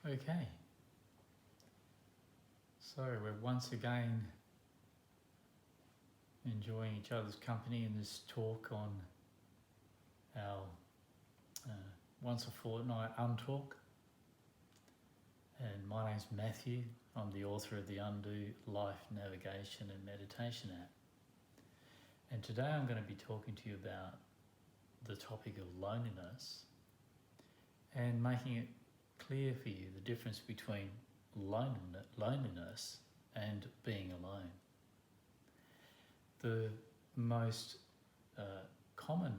Okay, so we're once again enjoying each other's company in this talk on our once a fortnight Untalk. And my name's Matthew. I'm the author of the Undo Life Navigation and Meditation app. And today I'm going to be talking to you about the topic of loneliness and making it clear for you the difference between loneliness and being alone. The most common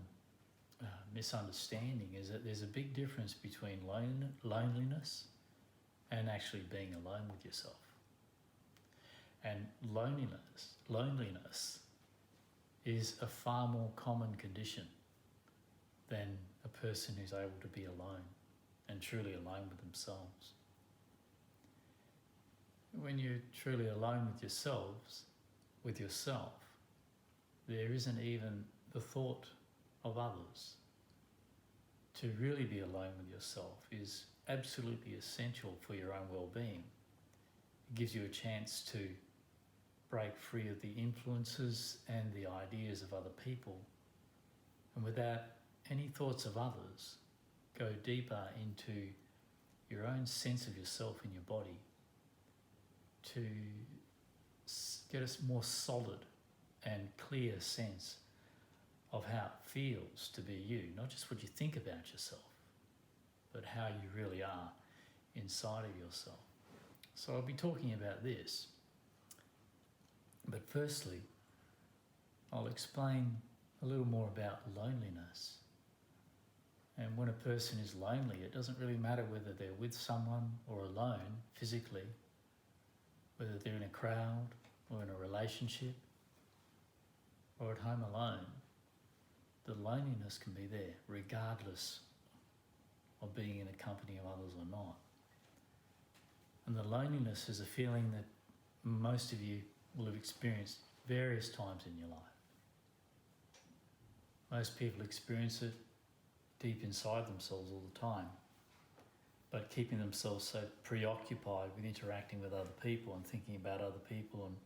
misunderstanding is that there's a big difference between loneliness and actually being alone with yourself. And loneliness is a far more common condition than a person who's able to be alone and truly alone with themselves. When you're truly alone with yourself, there isn't even the thought of others. To really be alone with yourself is absolutely essential for your own well-being. It gives you a chance to break free of the influences and the ideas of other people, and without any thoughts of others, go deeper into your own sense of yourself in your body to get a more solid and clear sense of how it feels to be you, not just what you think about yourself, but how you really are inside of yourself. So I'll be talking about this. But firstly, I'll explain a little more about loneliness. And when a person is lonely, it doesn't really matter whether they're with someone or alone physically, whether they're in a crowd or in a relationship or at home alone. The loneliness can be there regardless of being in the company of others or not. And the loneliness is a feeling that most of you will have experienced various times in your life. Most people experience it deep inside themselves all the time, but keeping themselves so preoccupied with interacting with other people and thinking about other people and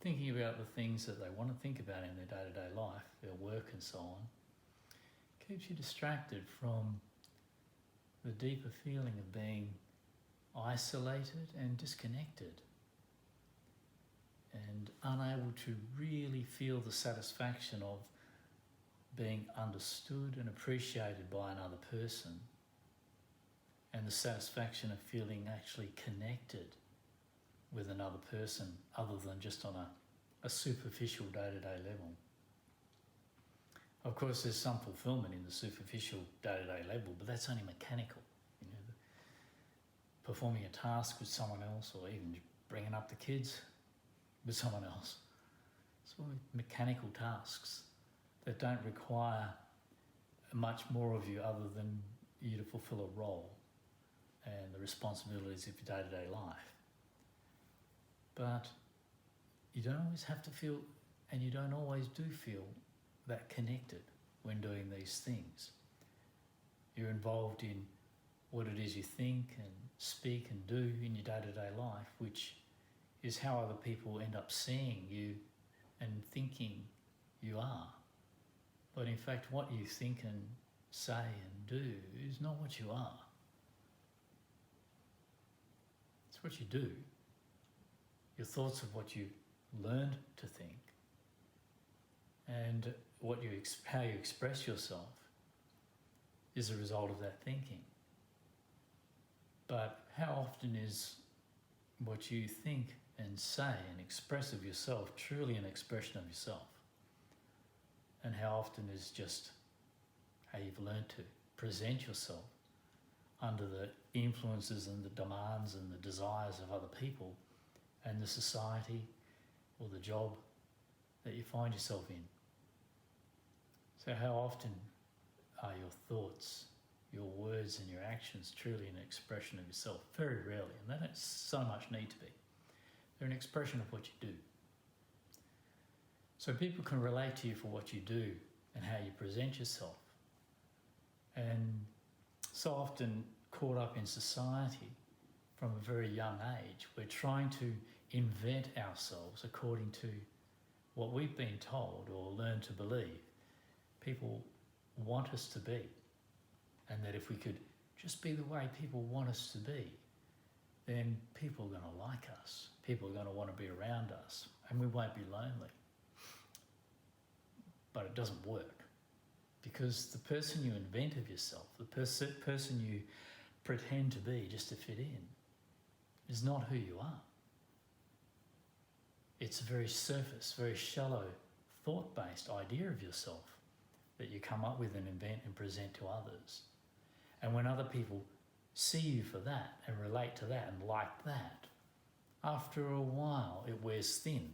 thinking about the things that they want to think about in their day-to-day life, their work and so on, keeps you distracted from the deeper feeling of being isolated and disconnected and unable to really feel the satisfaction of being understood and appreciated by another person, and the satisfaction of feeling actually connected with another person other than just on a superficial day-to-day level. Of course, there's some fulfillment in the superficial day-to-day level, but that's only mechanical. Performing a task with someone else, or even bringing up the kids with someone else. It's all mechanical tasks that don't require much more of you other than you to fulfill a role and the responsibilities of your day-to-day life. But you don't always have to feel, and you don't always do feel, that connected when doing these things. You're involved in what it is you think and speak and do in your day-to-day life, which is how other people end up seeing you and thinking you are. But in fact, what you think and say and do is not what you are. It's what you do. Your thoughts of what you learned to think and how you express yourself is a result of that thinking. But how often is what you think and say and express of yourself truly an expression of yourself? And how often is just how you've learned to present yourself under the influences and the demands and the desires of other people and the society or the job that you find yourself in? So how often are your thoughts, your words and your actions truly an expression of yourself? Very rarely, and they don't so much need to be. They're an expression of what you do. So people can relate to you for what you do and how you present yourself. And so often caught up in society from a very young age. We're trying to invent ourselves according to what we've been told or learned to believe people want us to be. And that if we could just be the way people want us to be, then people are going to like us. People are going to want to be around us, and we won't be lonely. But it doesn't work, because the person you invent of yourself, the person you pretend to be just to fit in, is not who you are. It's a very surface, very shallow, thought-based idea of yourself that you come up with and invent and present to others. And when other people see you for that and relate to that and like that, after a while it wears thin,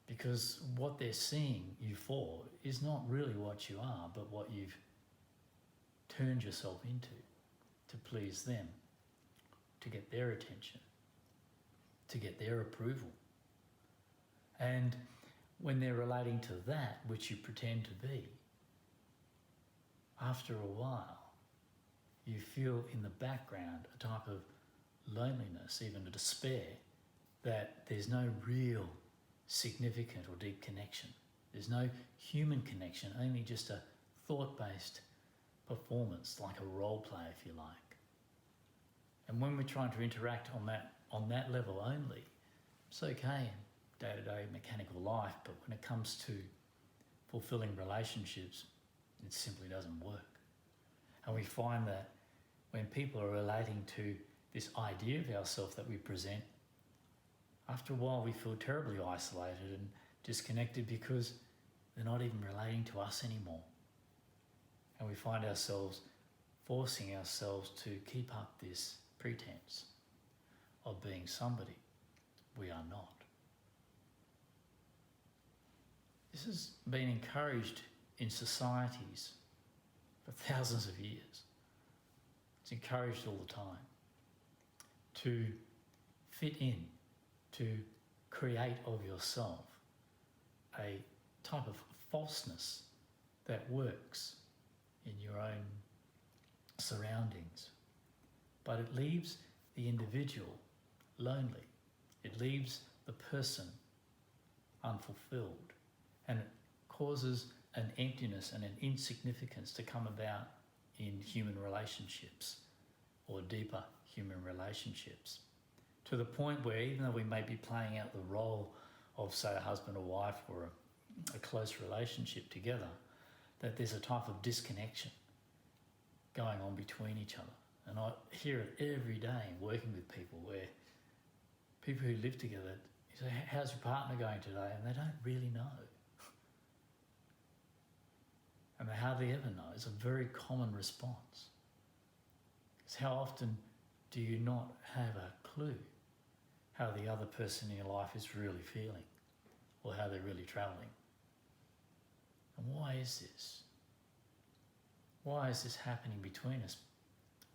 because what they're seeing you for is not really what you are, but what you've turned yourself into to please them, to get their attention, to get their approval. And when they're relating to that which you pretend to be, after a while, you feel in the background a type of loneliness, even a despair, that there's no real significant or deep connection. There's no human connection, only just a thought-based performance, like a role play, if you like. And when we're trying to interact on that level only, it's okay in day-to-day mechanical life, but when it comes to fulfilling relationships, it simply doesn't work. And we find that when people are relating to this idea of ourselves that we present, after a while we feel terribly isolated and disconnected, because they're not even relating to us anymore. And we find ourselves forcing ourselves to keep up this pretense of being somebody we are not. This has been encouraged in societies for thousands of years. It's encouraged all the time to fit in, to create of yourself a type of falseness that works in your own surroundings. But it leaves the individual lonely. It leaves the person unfulfilled, and it causes an emptiness and an insignificance to come about in human relationships, or deeper human relationships, to the point where even though we may be playing out the role of, say, a husband or wife, or a close relationship together, that there's a type of disconnection going on between each other. And I hear it every day working with people, where people who live together, you say, how's your partner going today? And they don't really know. And they hardly ever know. It's a very common response. Because how often do you not have a clue how the other person in your life is really feeling, or how they're really travelling? And why is this? Why is this happening between us?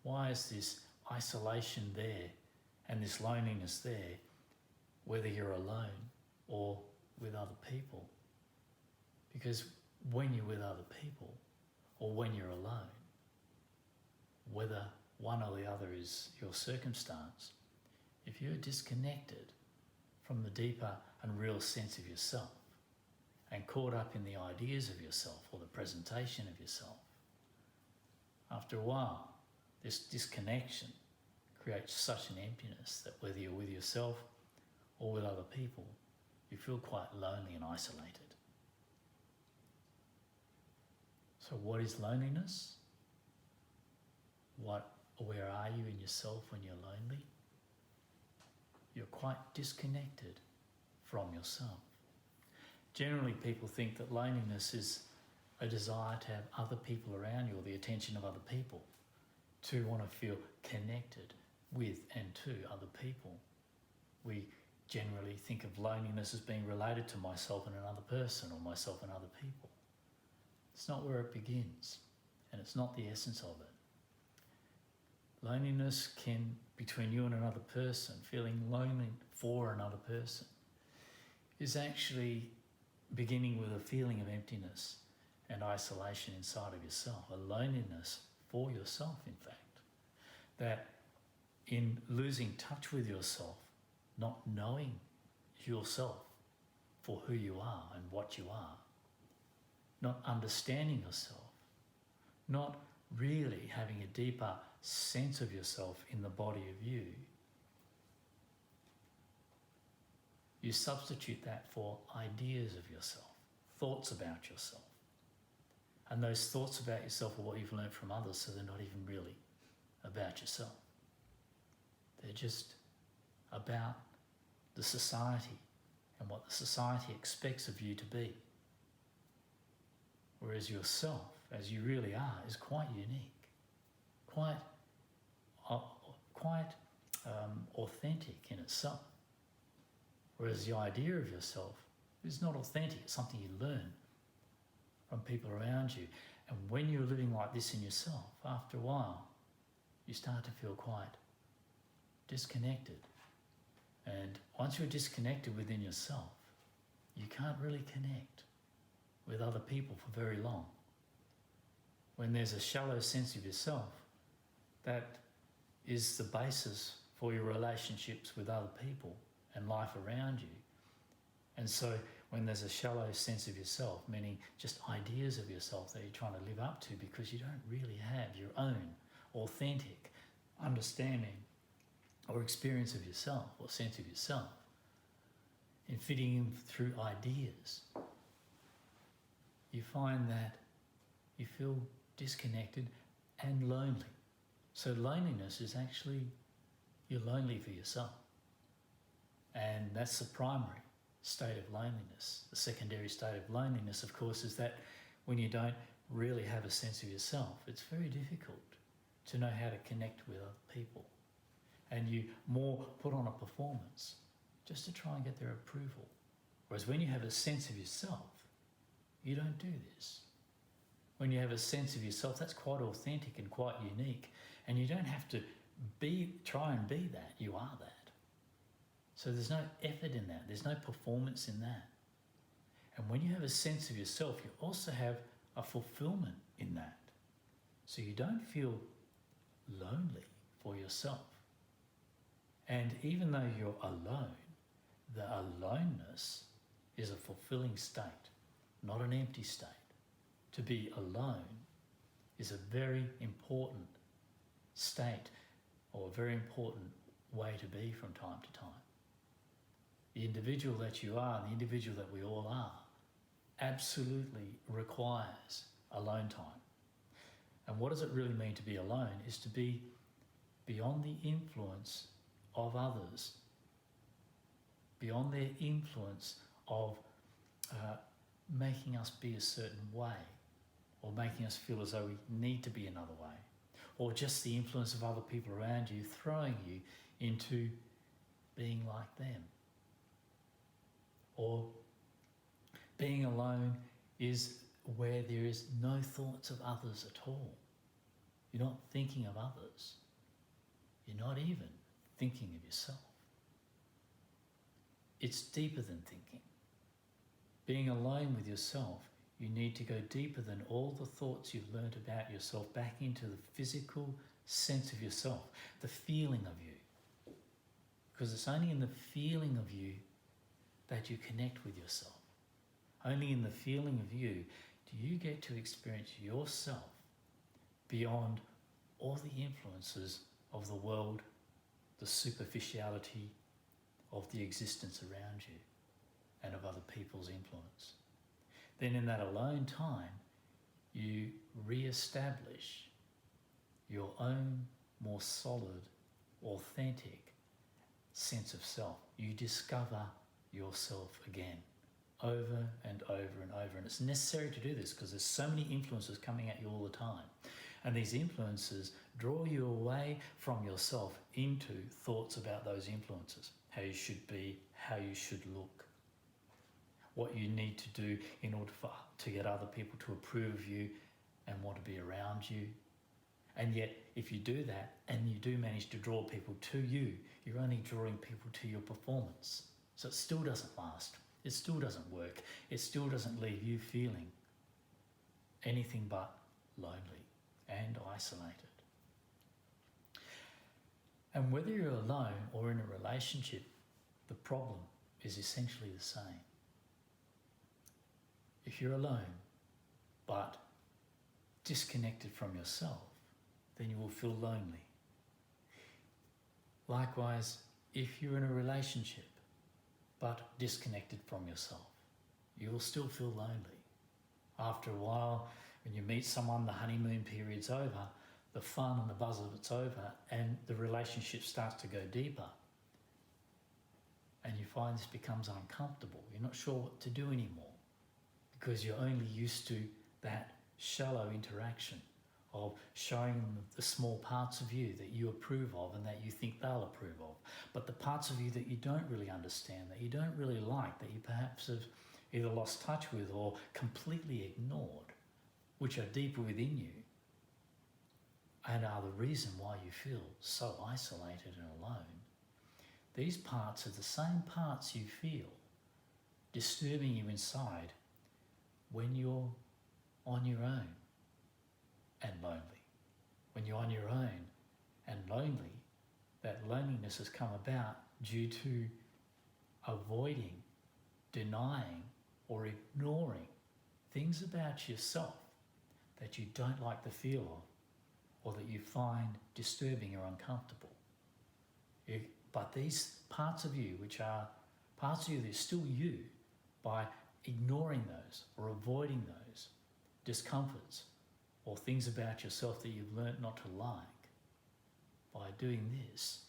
Why is this isolation there and this loneliness there, whether you're alone or with other people? Because when you're with other people, or when you're alone, whether one or the other is your circumstance, if you're disconnected from the deeper and real sense of yourself, and caught up in the ideas of yourself or the presentation of yourself, after a while, this disconnection creates such an emptiness that whether you're with yourself or with other people, you feel quite lonely and isolated. So what is loneliness? Where are you in yourself when you're lonely? You're quite disconnected from yourself. Generally, people think that loneliness is a desire to have other people around you, or the attention of other people, to want to feel connected with and to other people. We generally think of loneliness as being related to myself and another person, or myself and other people. It's not where it begins, and it's not the essence of it. Loneliness can, between you and another person, feeling lonely for another person, is actually beginning with a feeling of emptiness and isolation inside of yourself, a loneliness for yourself, in fact. that in losing touch with yourself, not knowing yourself for who you are and what you are, not understanding yourself, not really having a deeper sense of yourself in the body of you, you substitute that for ideas of yourself, thoughts about yourself. And those thoughts about yourself are what you've learned from others, so they're not even really about yourself. They're just about the society and what the society expects of you to be. Whereas yourself, as you really are, is quite unique, quite authentic in itself. Whereas the idea of yourself is not authentic, it's something you learn from people around you. And when you're living like this in yourself, after a while, you start to feel quite disconnected. And once you're disconnected within yourself, you can't really connect with other people for very long. When there's a shallow sense of yourself, that is the basis for your relationships with other people and life around you. And so when there's a shallow sense of yourself, meaning just ideas of yourself that you're trying to live up to because you don't really have your own authentic understanding or experience of yourself or sense of yourself, in fitting in through ideas, you find that you feel disconnected and lonely. So loneliness is actually, you're lonely for yourself. And that's the primary state of loneliness. The secondary state of loneliness, of course, is that when you don't really have a sense of yourself, it's very difficult to know how to connect with other people. And you more put on a performance just to try and get their approval. Whereas when you have a sense of yourself, you don't do this. When you have a sense of yourself, that's quite authentic and quite unique. And you don't have to try and be that, you are that. So there's no effort in that, there's no performance in that. And when you have a sense of yourself, you also have a fulfillment in that. So you don't feel lonely for yourself. And even though you're alone, the aloneness is a fulfilling state, not an empty state. To be alone is a very important state, or a very important way to be from time to time. The individual that you are, the individual that we all are, absolutely requires alone time. And what does it really mean to be alone? Is to be beyond the influence of others, beyond their influence of making us be a certain way, or making us feel as though we need to be another way, or just the influence of other people around you throwing you into being like them. Or being alone is where there is no thoughts of others at all. You're not thinking of others. You're not even thinking of yourself. It's deeper than thinking. Being alone with yourself, you need to go deeper than all the thoughts you've learnt about yourself, back into the physical sense of yourself, the feeling of you. Because it's only in the feeling of you that you connect with yourself. Only in the feeling of you do you get to experience yourself beyond all the influences of the world, the superficiality of the existence around you and of other people's influence. Then in that alone time, you re-establish your own more solid, authentic sense of self. You discover yourself again, over and over and over. And it's necessary to do this because there's so many influences coming at you all the time. And these influences draw you away from yourself into thoughts about those influences, how you should be, how you should look, what you need to do in order to get other people to approve of you and want to be around you. And yet, if you do that and you do manage to draw people to you, you're only drawing people to your performance. So it still doesn't last. It still doesn't work. It still doesn't leave you feeling anything but lonely and isolated. And whether you're alone or in a relationship, the problem is essentially the same. If you're alone, but disconnected from yourself, then you will feel lonely. Likewise, if you're in a relationship, but disconnected from yourself, you will still feel lonely. After a while, when you meet someone, the honeymoon period's over, the fun and the buzz of it's over, and the relationship starts to go deeper. And you find this becomes uncomfortable. You're not sure what to do anymore because you're only used to that shallow interaction of showing them the small parts of you that you approve of and that you think they'll approve of. But the parts of you that you don't really understand, that you don't really like, that you perhaps have either lost touch with or completely ignored, which are deeper within you and are the reason why you feel so isolated and alone. These parts are the same parts you feel disturbing you inside when you're on your own and lonely. When you're on your own and lonely, that loneliness has come about due to avoiding, denying, or ignoring things about yourself that you don't like the feel of or that you find disturbing or uncomfortable. But these parts of you, which are parts of you that are still you, by ignoring those or avoiding those discomforts or things about yourself that you've learnt not to like, by doing this,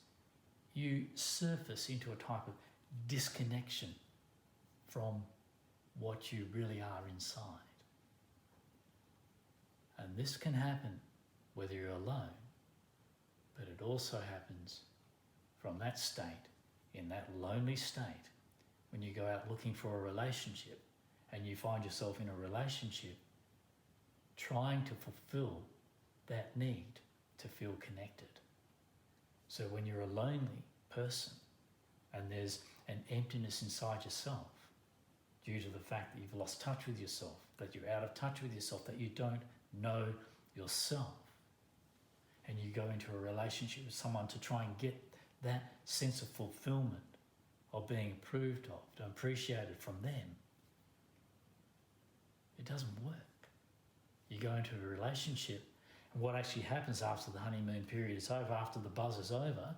you surface into a type of disconnection from what you really are inside. And this can happen whether you're alone, but it also happens from that state, in that lonely state, when you go out looking for a relationship and you find yourself in a relationship trying to fulfill that need to feel connected. So when you're a lonely person and there's an emptiness inside yourself due to the fact that you've lost touch with yourself, that you're out of touch with yourself, that you don't know yourself, and you go into a relationship with someone to try and get that sense of fulfillment, of being approved of, and appreciated from them, it doesn't work. You go into a relationship, and what actually happens after the honeymoon period is over, after the buzz is over,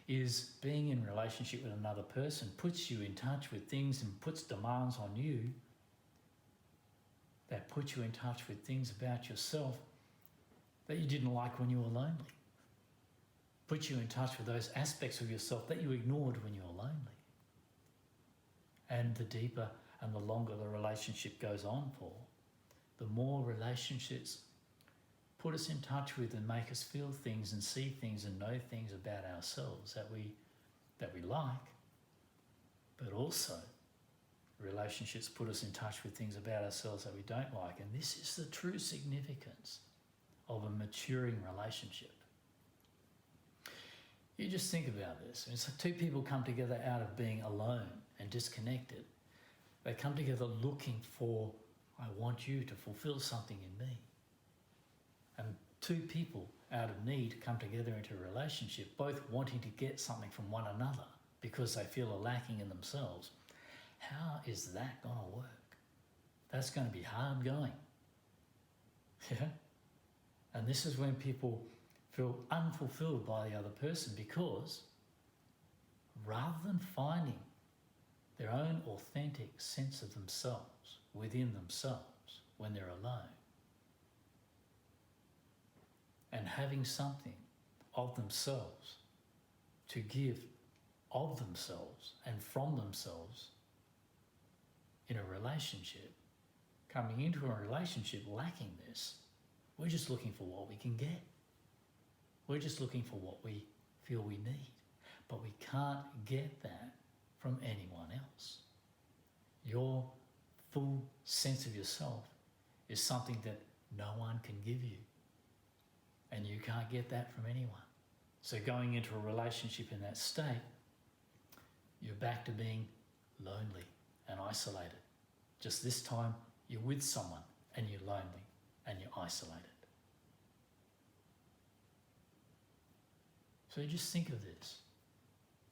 is being in a relationship with another person puts you in touch with things and puts demands on you that put you in touch with things about yourself that you didn't like when you were lonely. Put you in touch with those aspects of yourself that you ignored when you were lonely. And the deeper and the longer the relationship goes on for, the more relationships put us in touch with and make us feel things and see things and know things about ourselves that we like, but also relationships put us in touch with things about ourselves that we don't like. And this is the true significance of a maturing relationship. You just think about this. It's like two people come together out of being alone and disconnected. They come together looking for, I want you to fulfill something in me. And two people out of need come together into a relationship, both wanting to get something from one another because they feel a lacking in themselves. How is that going to work? That's going to be hard going. Yeah? And this is when people feel unfulfilled by the other person, because rather than finding their own authentic sense of themselves within themselves when they're alone and having something of themselves to give of themselves and from themselves in a relationship, coming into a relationship lacking this, we're just looking for what we can get. We're just looking for what we feel we need. But we can't get that from anyone else. Your full sense of yourself is something that no one can give you. And you can't get that from anyone. So going into a relationship in that state, you're back to being lonely and isolated. Just this time, you're with someone and you're lonely and you're isolated. So just think of this.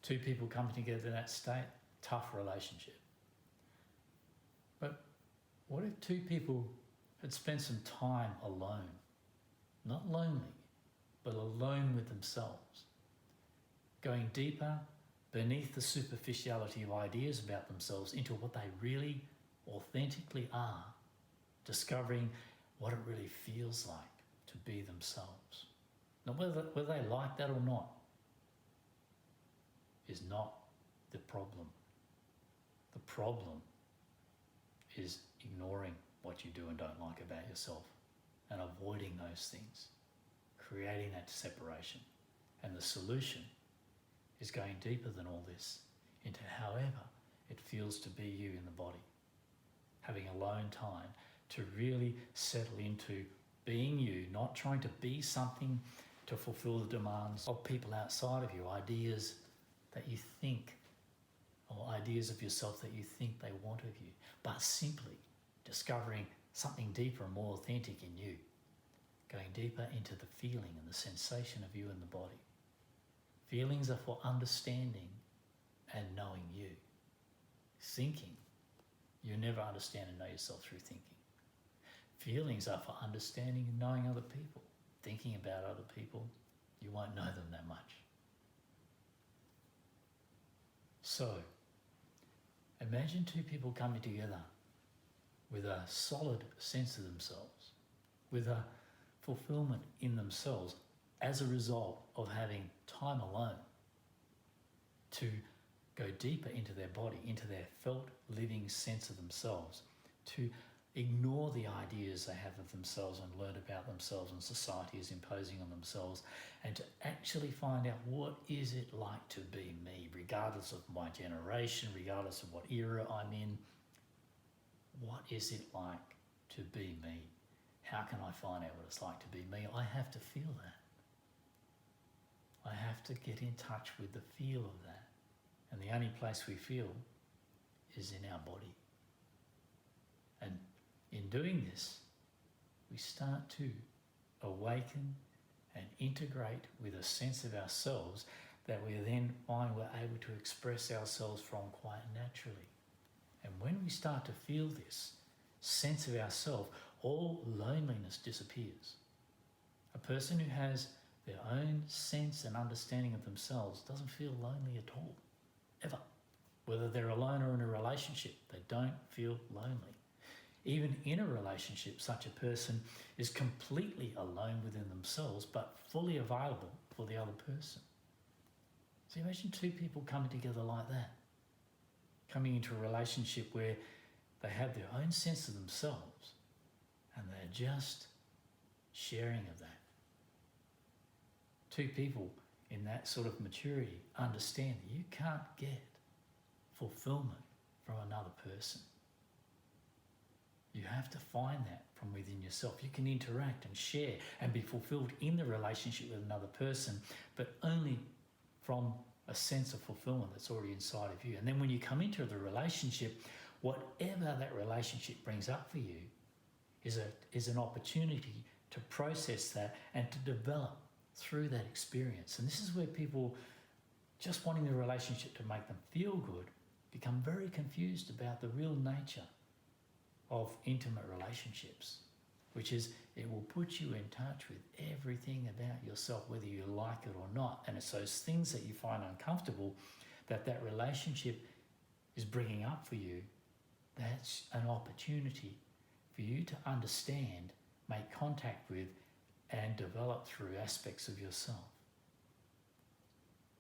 Two people coming together in that state, tough relationship. But what if two people had spent some time alone? Not lonely, but alone with themselves. Going deeper beneath the superficiality of ideas about themselves into what they really authentically are, discovering what it really feels like to be themselves. Now, whether they like that or not is not the problem. The problem is ignoring what you do and don't like about yourself and avoiding those things, creating that separation. And the solution is going deeper than all this into however it feels to be you in the body. Having alone time to really settle into being you, not trying to be something to fulfill the demands of people outside of you, ideas that you think, or ideas of yourself that you think they want of you, but simply discovering something deeper and more authentic in you, going deeper into the feeling and the sensation of you in the body. Feelings are for understanding and knowing you. Thinking, you never understand and know yourself through thinking. Feelings are for understanding and knowing other people. Thinking about other people, you won't know them that much. So, imagine two people coming together with a solid sense of themselves, with a fulfillment in themselves as a result of having time alone to go deeper into their body, into their felt living sense of themselves, to ignore the ideas they have of themselves and learn about themselves and society is imposing on themselves, and to actually find out what is it like to be me, regardless of my generation, regardless of what era I'm in. What is it like to be me? How can I find out what it's like to be me? I have to feel that. I have to get in touch with the feel of that. And the only place we feel is in our body. And in doing this, we start to awaken and integrate with a sense of ourselves that we then find we're able to express ourselves from quite naturally. And when we start to feel this sense of ourself, all loneliness disappears. A person who has their own sense and understanding of themselves doesn't feel lonely at all, ever. Whether they're alone or in a relationship, they don't feel lonely. Even in a relationship, such a person is completely alone within themselves, but fully available for the other person. So imagine two people coming together like that, coming into a relationship where they have their own sense of themselves and they're just sharing of that. Two people in that sort of maturity understand that you can't get fulfillment from another person. You have to find that from within yourself. You can interact and share and be fulfilled in the relationship with another person, but only from a sense of fulfillment that's already inside of you. And then when you come into the relationship, whatever that relationship brings up for you is an opportunity to process that and to develop through that experience. And this is where people just wanting the relationship to make them feel good become very confused about the real nature of intimate relationships, which is it will put you in touch with everything about yourself, whether you like it or not. And it's those things that you find uncomfortable that relationship is bringing up for you. That's an opportunity for you to understand, make contact with, and develop through aspects of yourself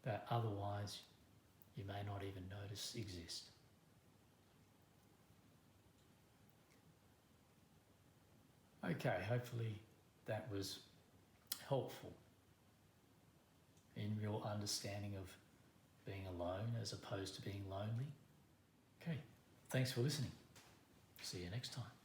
that otherwise you may not even notice exist. Okay, hopefully that was helpful in your understanding of being alone as opposed to being lonely. Okay, thanks for listening. See you next time.